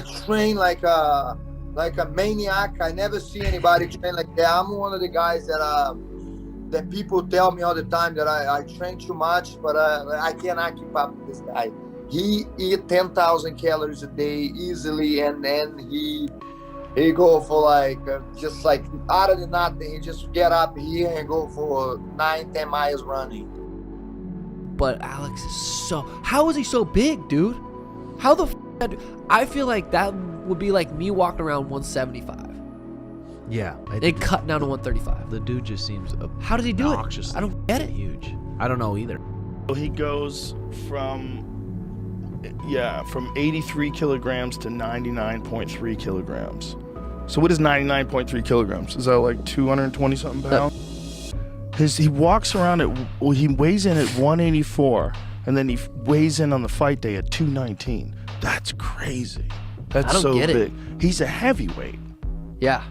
train like a maniac. I never see anybody train like that. I'm one of the guys that people tell me all the time that I train too much, but I cannot keep up with this guy. He eat 10,000 calories a day easily, and then he go for like just like out of the nothing. He just get up here and go for 9-10 miles running. But Alex is how is he so big, dude? How the I feel like that would be like me walking around 175. Yeah. And cutting down to 135. The dude just seems How does he do it? obnoxiously I don't get it. huge. I don't know either. He goes from 83 kilograms to 99.3 kilograms. So what is 99.3 kilograms? Is that like 220 something pounds? He walks around he weighs in at 184, and then he weighs in on the fight day at 219. That's crazy. That's I don't so get it. big. He's a heavyweight. Yeah.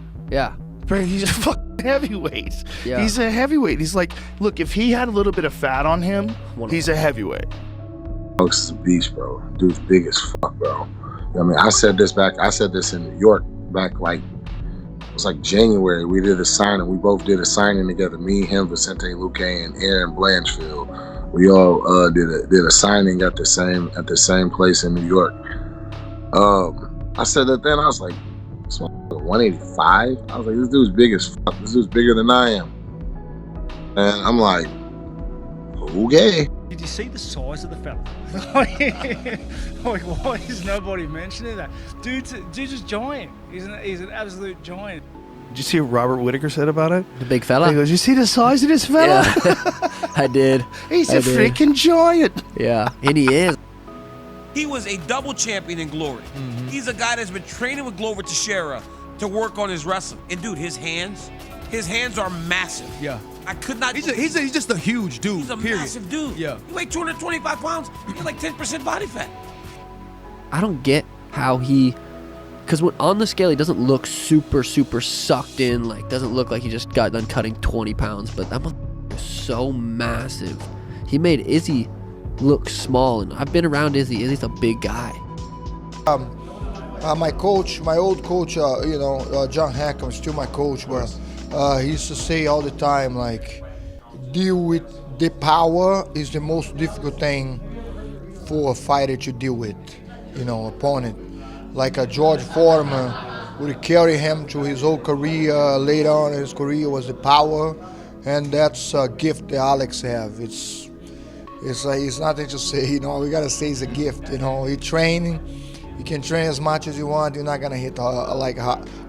He's a fucking heavyweight. Yeah. He's a heavyweight. He's like, look, if he had a little bit of fat on him, he's a heavyweight. Alex is a beast, bro. Dude's big as fuck, bro. I mean, I said this in New York back like, it was like January. We did a signing. We both did a signing together. Me, him, Vicente Luque, and Aaron Blanchfield. We all did a signing at the same place in New York. I said that then. I was like, 185. I was like, this dude's big as fuck. This dude's bigger than I am. And I'm like, okay. Did you see the size of the fella? Like, why is nobody mentioning that? Dude's just giant. He's an absolute giant. Did you see what Robert Whittaker said about it? The big fella? He goes, you see the size of this fella? Yeah. I did. He's a freaking giant. Yeah, and he is. He was a double champion in Glory. Mm-hmm. He's a guy that's been training with Glover Teixeira to work on his wrestling. And dude, his hands are massive. Yeah. I could not. He's just a huge dude. He's a period. massive dude. Yeah. You weigh 225 pounds. You're like 10% body fat. I don't get how because when on the scale he doesn't look super sucked in. Like doesn't look like he just got done cutting 20 pounds. But that motherfucker is so massive. He made Izzy look small, and I've been around Izzy. Izzy's a big guy. My old coach, John Hackham, still my coach, but he used to say all the time, like, deal with the power is the most difficult thing for a fighter to deal with, opponent. Like a George Foreman would carry him to his whole career. Later on in his career was the power, and that's a gift that Alex have. It's nothing to say, we gotta say it's a gift, He training, you can train as much as you want, you're not gonna hit like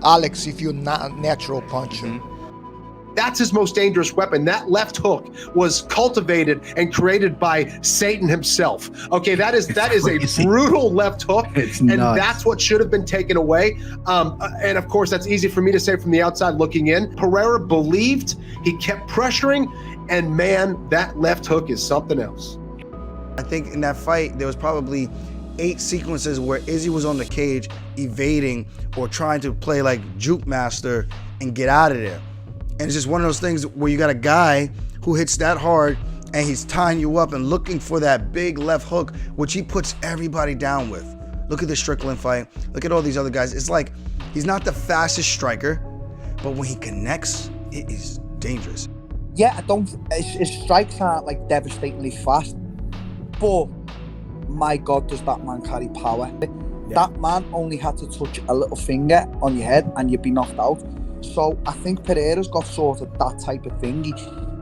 Alex if you're not a natural puncher. Mm-hmm. That's his most dangerous weapon. That left hook was cultivated and created by Satan himself. Okay, that is a brutal left hook, and that's what should have been taken away. And of course, that's easy for me to say from the outside looking in. Pereira believed, he kept pressuring, and man, that left hook is something else. I think in that fight, there was probably 8 sequences where Izzy was on the cage evading or trying to play like juke master and get out of there. And it's just one of those things where you got a guy who hits that hard and he's tying you up and looking for that big left hook, which he puts everybody down with. Look at the Strickland fight. Look at all these other guys. It's like he's not the fastest striker, but when he connects, it is dangerous. Yeah, his strikes aren't like devastatingly fast, but my God, does that man carry power. Yeah. That man only had to touch a little finger on your head and you'd be knocked out. So I think Pereira's got sort of that type of thing.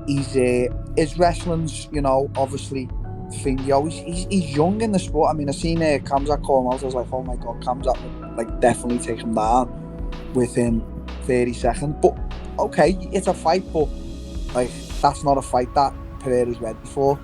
His wrestling's, obviously thing. He's young in the sport. I mean, I seen Kamzat call him out. I was like, oh my God, Kamzat would like definitely take him down within 30 seconds. But okay, it's a fight, but like that's not a fight that Pereira's ready for.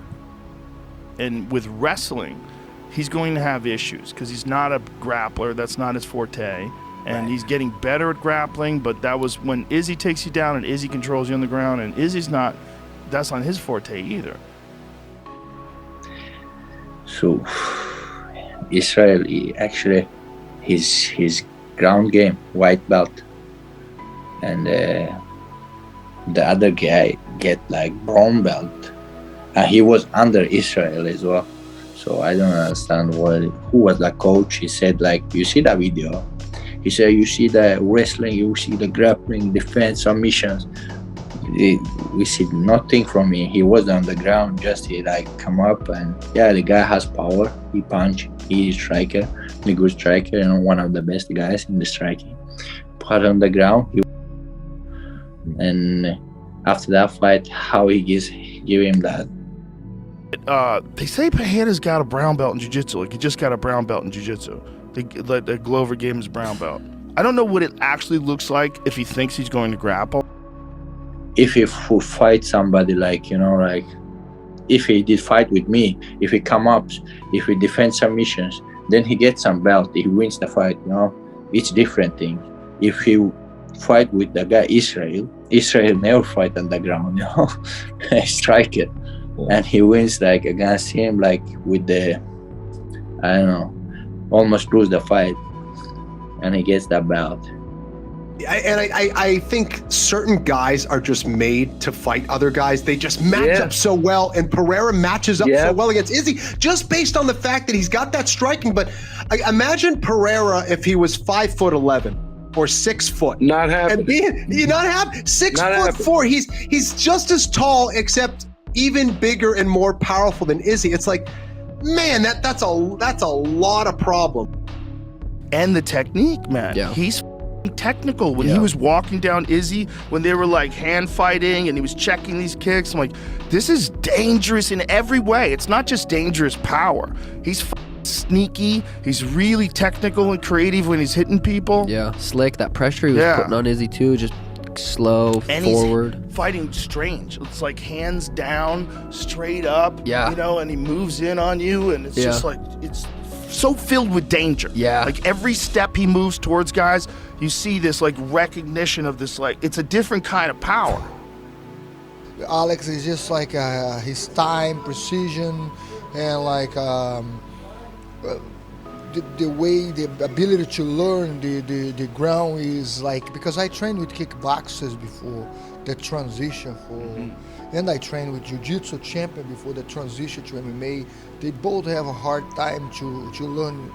And with wrestling, he's going to have issues because he's not a grappler. That's not his forte. And he's getting better at grappling, but that was when Izzy takes you down and Izzy controls you on the ground, and Izzy's that's not his forte either. So, Israel, actually, his ground game, white belt. And the other guy get like brown belt. He was under Israel as well. So I don't understand who was the coach. He said, like, you see that video? He said, you see the wrestling, you see the grappling, defense, submissions. We see nothing from him. He was on the ground, just he like come up and yeah, the guy has power. He punch, he's a striker, a good striker, you know, one of the best guys in the striking. Put on the ground, and after that fight, how he give him that. They say Pereira's got a brown belt in jiu-jitsu. Like, he just got a brown belt in jiu-jitsu. The Glover gave him his brown belt. I don't know what it actually looks like if he thinks he's going to grapple. If he fight somebody, like, you know, like if he did fight with me, if he come up, if he defend submissions, then he gets some belt, he wins the fight, you know. It's different thing. If he fight with the guy Israel never fight on the ground, you know, a striker, and he wins like against him, like with the, I don't know, almost lose the fight, and he gets that belt. I think certain guys are just made to fight other guys. They just match up so well, and Pereira matches up so well against Izzy, just based on the fact that he's got that striking. But imagine Pereira if he was 5'11" or 6 foot. Not happening. And being not happen 6'4". He's just as tall, except even bigger and more powerful than Izzy. It's like, man, that's a lot of problem. And the technique, man. Yeah. He's technical. When he was walking down Izzy, when they were like hand fighting and he was checking these kicks, I'm like, this is dangerous in every way. It's not just dangerous power. He's sneaky. He's really technical and creative when he's hitting people. Yeah, slick. That pressure he was putting on Izzy too, just slow, and forward. He's fighting strange. It's like hands down, straight up. Yeah. You know, and he moves in on you, and it's just like, it's so filled with danger. Yeah. Like every step he moves towards guys, you see this like recognition of this, like, it's a different kind of power. Alex is just like his time, precision, and like the way, the ability to learn the ground is like, because I trained with kickboxers before the transition for, and I trained with jiu-jitsu champion before the transition to MMA. They both have a hard time to learn,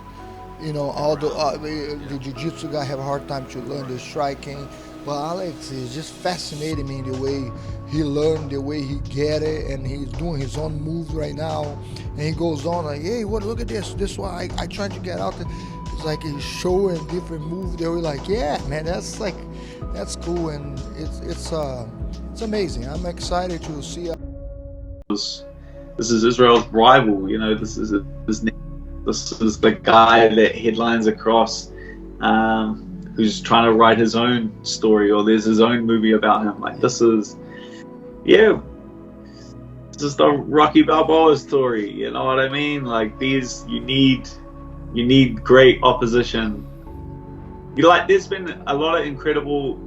you know, all the jiu-jitsu guy have a hard time to learn the striking. But Alex is just fascinating me the way he learned, the way he get it, and he's doing his own moves right now. And he goes on like, hey, look at this. This one I tried to get out. It's like he's showing different moves. They were like, yeah, man, that's cool, and it's amazing. I'm excited to see. This is Israel's rival. You know, this is the guy that headlines across. Who's trying to write his own story, or there's his own movie about him. Like, this is the Rocky Balboa story. You know what I mean? Like, you need great opposition. There's been a lot of incredible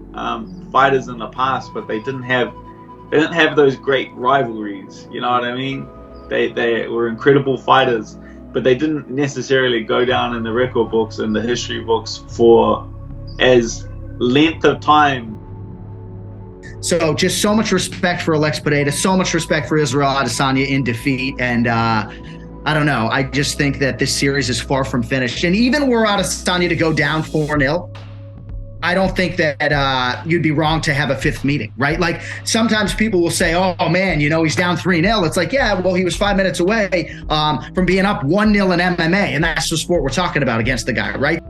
fighters in the past, but they didn't have those great rivalries. You know what I mean? They were incredible fighters, but they didn't necessarily go down in the record books and the history books for as length of time. So just so much respect for Alex Pereira, so much respect for Israel Adesanya in defeat. And I don't know, I just think that this series is far from finished. And even were Adesanya to go down 4-0, I don't think that you'd be wrong to have a fifth meeting, right? Like, sometimes people will say, oh man, you know, he's down 3-0. It's like, yeah, well, he was 5 minutes away from being up 1-0 in MMA. And that's the sport we're talking about against the guy, right?